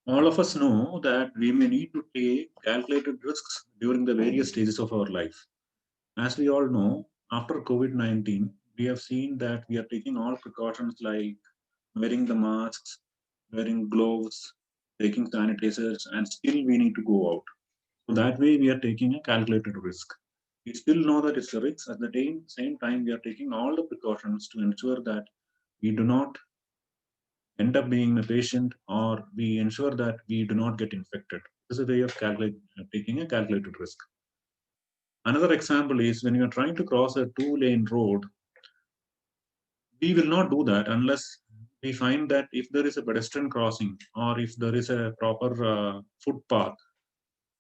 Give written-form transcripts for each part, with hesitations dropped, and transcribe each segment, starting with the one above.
All of us know that we may need to take calculated risks during the various stages of our life. As we all know, after COVID 19, we have seen that we are taking all precautions like wearing the masks, wearing gloves, taking sanitizers, and still we need to go out. So that way, we are taking a calculated risk. We still know that it's a risk. At the same time, we are taking all the precautions to ensure that we do not end up being a patient or we ensure that we do not get infected. This is a way of taking a calculated risk. Another example is when you are trying to cross a two-lane road, we will not do that unless we find that if there is a pedestrian crossing or if there is a proper footpath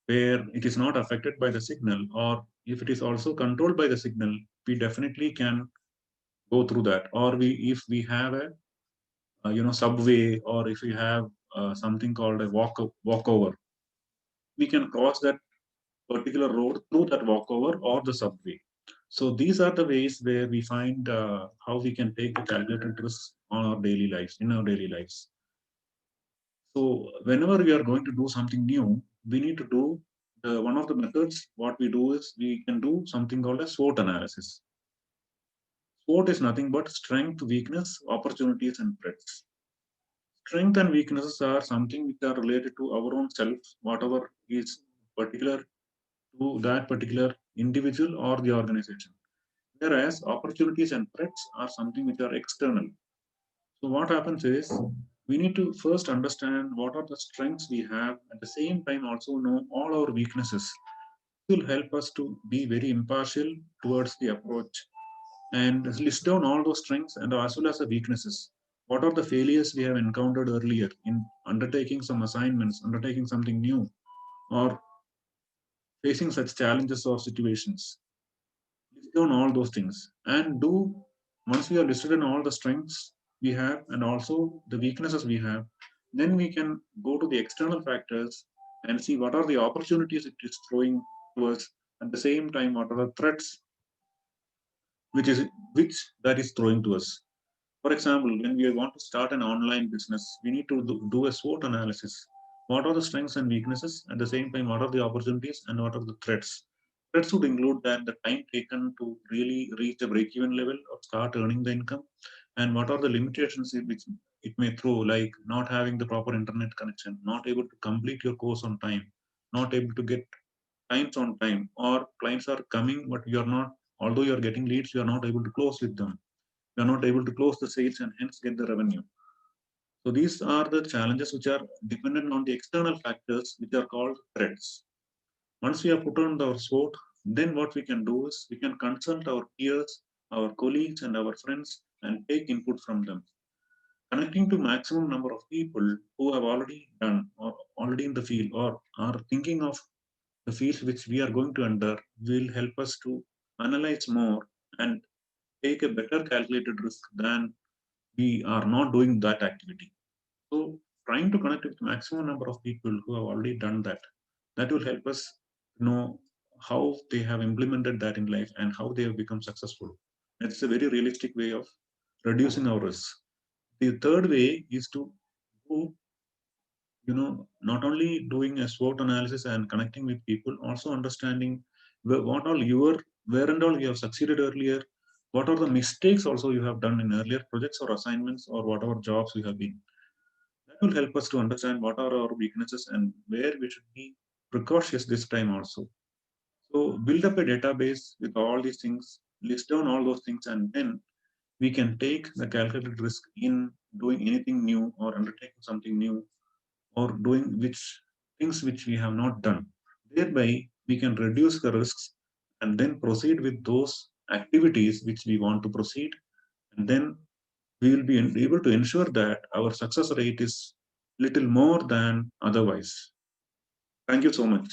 where it is not affected by the signal, or if it is also controlled by the signal, we definitely can go through that. Or we if we have a subway, or if we have something called a walkover, we can cross that particular road through that walkover or the subway. So these are the ways where we find how we can take the calculated risks on our daily lives, in our daily lives. So whenever we are going to do something new, we need to do one of the methods. What we do is we can do something called a SWOT analysis. SWOT is nothing but strength, weakness, opportunities, and threats. Strength and weaknesses are something which are related to our own self, whatever is particular to that particular individual or the organization. Whereas opportunities and threats are something which are external. So what happens is we need to first understand what are the strengths we have, at the same time also know all our weaknesses. It will help us to be very impartial towards the approach and list down all those strengths and as well as the weaknesses. What are the failures we have encountered earlier in undertaking some assignments, undertaking something new, or facing such challenges or situations? List down all those things and do once we have listed in all the strengths we have and also the weaknesses we have, then we can go to the external factors and see what are the opportunities it is throwing to us. At the same time, what are the threats which is which that is throwing to us. For example, when we want to start an online business, we need to do a SWOT analysis. What are the strengths and weaknesses? At the same time, what are the opportunities and what are the threats? Threats would include that the time taken to really reach the break-even level or start earning the income, and what are the limitations which it may throw, like not having the proper internet connection, not able to complete your course on time, not able to get clients on time, or clients are coming but you are not. Although you are getting leads, you are not able to close with them, you are not able to close the sales and hence get the revenue. So these are the challenges which are dependent on the external factors which are called threats. Once we have put on our SWOT, then what we can do is we can consult our peers, our colleagues, and our friends and take input from them. Connecting to maximum number of people who have already done or already in the field or are thinking of the fields which we are going to enter will help us to analyze more and take a better calculated risk than we are not doing that activity. So trying to connect with maximum number of people who have already done that, that will help us know how they have implemented that in life and how they have become successful. It's a very realistic way of reducing our risk. The third way is to do, not only doing a SWOT analysis and connecting with people, also understanding what all where and all you have succeeded earlier, what are the mistakes also you have done in earlier projects or assignments or whatever jobs you have been. That will help us to understand what are our weaknesses and where we should be precautious this time also. So build up a database with all these things, list down all those things, and then we can take the calculated risk in doing anything new or undertaking something new or doing which things which we have not done. Thereby, we can reduce the risks and then proceed with those activities which we want to proceed. And then we will be able to ensure that our success rate is little more than otherwise. Thank you so much.